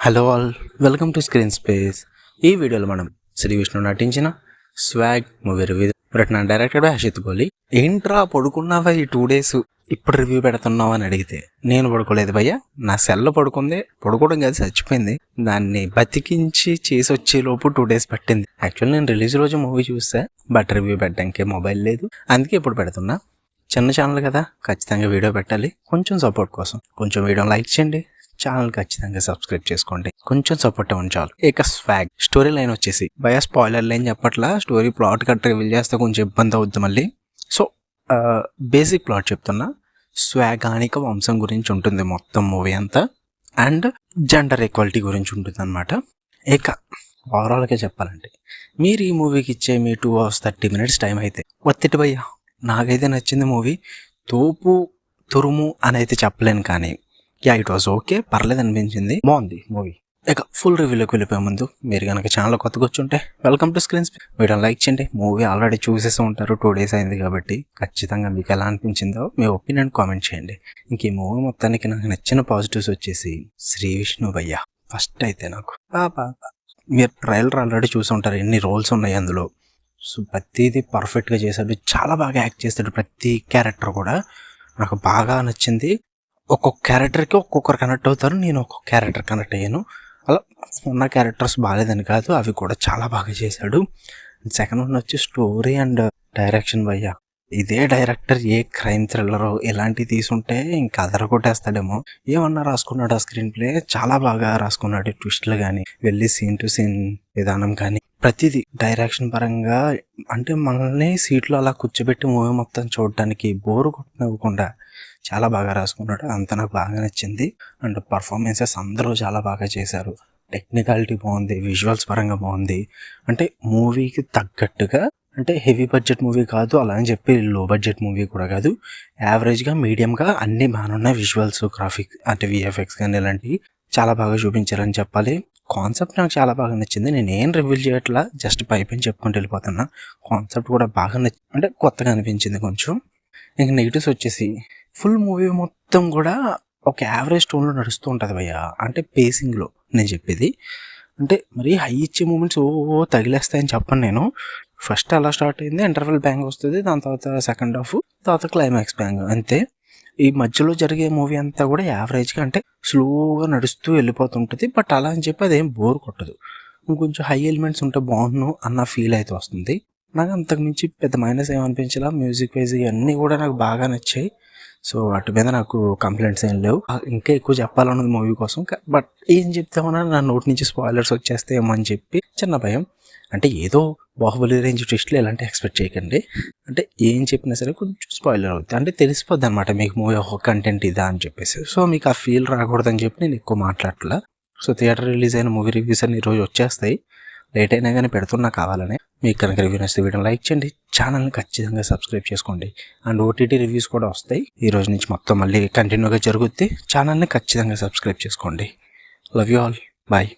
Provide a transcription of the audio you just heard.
Hello all, welcome to screen space. ఈ వీడియోలో మనం శ్రీ విష్ణు నటించిన Swag movie review written and directed by Harshith Kohli. ఏంట్రా పడుకున్నావా ఈ 2 days ఇప్పుడు రివ్యూ పెడుతున్నావు అని అడిగితే, నేను పడుకోలేదు భయ్యా, నా సెల్ పడుకుంది. పడుకోవడం కాదు, చచ్చిపోయింది. దాన్ని బతికించి చేసి వచ్చేలోపు 2 days పట్టింది. యాక్చువల్లీ నేను రిలీజ్ రోజు మూవీ చూస్తే, బట్ రివ్యూ పెట్టడానికి మొబైల్ లేదు, అందుకే ఇప్పుడు పెడుతున్నా. చిన్న ఛానల్ కదా, ఖచ్చితంగా వీడియో పెట్టాలి. కొంచెం సపోర్ట్ కోసం కొంచెం వీడియో లైక్ చేయండి, ఛానల్ ఖచ్చితంగా సబ్స్క్రైబ్ చేసుకోండి, కొంచెం సపోర్ట్ ఉంచాలి. ఇక స్వాగ్ స్టోరీ లైన్ వచ్చేసి, భయ స్పాయిలర్ లైన్ చెప్పట్లా, స్టోరీ ప్లాట్ కట్ట రివీల్ చేస్తే కొంచెం ఇబ్బంది అవుద్ది మళ్ళీ. సో బేసిక్ ప్లాట్ చెప్తున్నా. స్వాగానిక వంశం గురించి ఉంటుంది మొత్తం మూవీ అంతా, అండ్ జెండర్ ఈక్వాలిటీ గురించి ఉంటుంది అనమాట. ఇక ఓవరాల్గా చెప్పాలంటే, మీరు ఈ మూవీకి ఇచ్చే మీ 2 hours 30 minutes టైం అయితే ఒత్తిటి భయ్యా. నాకైతే నచ్చింది మూవీ. తోపు తురుము అని అయితే చెప్పలేను, కానీ ఇట్ వాజ్ ఓకే, పర్లేదు అనిపించింది, బాగుంది మూవీ. ఇక ఫుల్ రివ్యూలోకి వెళ్ళిపోయే ముందు, మీరు కనుక ఛానల్ కొత్తగా వచ్చుంటే welcome to screen space. Video like చేయండి. మూవీ ఆల్రెడీ చూసేసి ఉంటారు, 2 days అయింది కాబట్టి ఖచ్చితంగా మీకు ఎలా అనిపించిందో మీ ఒపీనియన్ కామెంట్ చేయండి. ఇంక ఈ మూవీ మొత్తానికి నాకు నచ్చిన పాజిటివ్స్ వచ్చేసి, శ్రీ విష్ణు భయ్య ఫస్ట్ అయితే నాకు మీరు ట్రైలర్ ఆల్రెడీ చూసి ఉంటారు, ఎన్ని రోల్స్ ఉన్నాయి అందులో. సో ప్రతిదీ పర్ఫెక్ట్గా చేశాడు, చాలా బాగా యాక్ట్ చేస్తాడు. ప్రతి క్యారెక్టర్ కూడా నాకు బాగా నచ్చింది. ఒక్కొక్క క్యారెక్టర్కి ఒక్కొక్కరు కనెక్ట్ అవుతారు, నేను ఒక్కొక్క క్యారెక్టర్ కనెక్ట్ అయ్యాను. అలా ఉన్న క్యారెక్టర్స్ బాగాలేదని కాదు, అవి కూడా చాలా బాగా చేశాడు. సెకండ్ వన్ వచ్చి స్టోరీ అండ్ డైరెక్షన్ భయ్య. ఇదే డైరెక్టర్ ఏ క్రైమ్ థ్రిల్లర్ ఇలాంటివి తీసుంటే ఇంకా అదర కొట్టేస్తాడేమో. ఏమన్నా రాసుకున్నాడు ఆ స్క్రీన్ ప్లే, చాలా బాగా రాసుకున్నాడు. ట్విస్ట్లు కానీ, వెళ్ళి సీన్ టు సీన్ విధానం కానీ, ప్రతిదీ డైరెక్షన్ పరంగా అంటే మనల్ని సీట్లో అలా కూర్చోబెట్టి మూవీ మొత్తం చూడడానికి బోరు కొట్టనివ్వకుండా చాలా బాగా రాసుకున్నాడు. అంత నాకు బాగా నచ్చింది. అండ్ పర్ఫార్మెన్సెస్ అందరూ చాలా బాగా చేశారు. టెక్నికాలిటీ బాగుంది, విజువల్స్ పరంగా బాగుంది. అంటే మూవీకి తగ్గట్టుగా, అంటే హెవీ బడ్జెట్ మూవీ కాదు, అలా అని చెప్పి లో బడ్జెట్ మూవీ కూడా కాదు, యావరేజ్గా మీడియంగా అన్నీ బాగున్నాయి. విజువల్స్, గ్రాఫిక్స్ అంటే విఎఫ్ఎక్స్ కానీ ఇలాంటివి చాలా బాగా చూపించారని చెప్పాలి. కాన్సెప్ట్ నాకు చాలా బాగా నచ్చింది. నేను ఏం రివీల్ చేయట్లా, జస్ట్ పైపైన చెప్పుకుంటూ వెళ్ళిపోతున్నా. కాన్సెప్ట్ కూడా బాగా అంటే కొత్తగా అనిపించింది కొంచెం. ఇంక నెగిటివ్స్ వచ్చేసి, ఫుల్ మూవీ మొత్తం కూడా ఒక యావరేజ్ టోన్లో నడుస్తూ ఉంటుంది భయ్య. అంటే పేసింగ్లో నేను చెప్పేది, అంటే మరీ హై ఇచ్చే మూమెంట్స్ తగిలేస్తాయని చెప్పను నేను. ఫస్ట్ అలా స్టార్ట్ అయింది, ఇంటర్వెల్ బ్యాంగ్ వస్తుంది, దాని తర్వాత సెకండ్ హాఫ్, తర్వాత క్లైమాక్స్ బ్యాంగ్, అంతే. ఈ మధ్యలో జరిగే మూవీ అంతా కూడా యావరేజ్గా అంటే స్లోగా నడుస్తూ వెళ్ళిపోతుంటుంది. బట్ అలా అని చెప్పి అదేం బోర్ కొట్టదు. ఇంకొంచెం హై ఎలిమెంట్స్ ఉంటే బాగుండు అన్న ఫీల్ అయితే వస్తుంది. నాకు అంతకుమించి పెద్ద మైనస్ ఏమనిపించలా. మ్యూజిక్ వైజ్ ఇవన్నీ కూడా నాకు బాగా నచ్చాయి. సో వాటి మీద నాకు కంప్లైంట్స్ ఏం లేవు. ఇంకా ఎక్కువ చెప్పాలన్నది మూవీ కోసం, బట్ ఏం చెప్తామన్నా నా నోటి నుంచి స్పాయిలర్స్ వచ్చేస్తాయేమో అని చెప్పి చిన్న భయం. అంటే ఏదో బాహుబలి రేంజ్ ట్విస్ట్లు ఎలాంటి ఎక్స్పెక్ట్ చేయకండి. అంటే ఏం చెప్పినా సరే కొంచెం స్పాయిలర్ అవుతుంది, అంటే తెలిసిపోద్ది అనమాట మీకు మూవీ ఒక కంటెంట్ ఇదా అని చెప్పేసి. సో మీకు ఆ ఫీల్ రాకూడదని చెప్పి నేను ఎక్కువ మాట్లాడట్లా. సో థియేటర్ రిలీజ్ అయిన మూవీ రివ్యూస్ అన్ని ఈరోజు వచ్చేస్తాయి, లేట్ అయినా కానీ పెడుతున్నా కావాలనే. మీకు కనుక రివ్యూ నచ్చితే వీడియో లైక్ చేయండి, ఛానల్ని ఖచ్చితంగా సబ్స్క్రైబ్ చేసుకోండి. అండ్ ఓటీటీ రివ్యూస్ కూడా వస్తాయి ఈ రోజు నుంచి, మొత్తం మళ్ళీ కంటిన్యూగా జరుగుద్ది. ఛానల్ని ఖచ్చితంగా సబ్స్క్రైబ్ చేసుకోండి. Love you all, bye.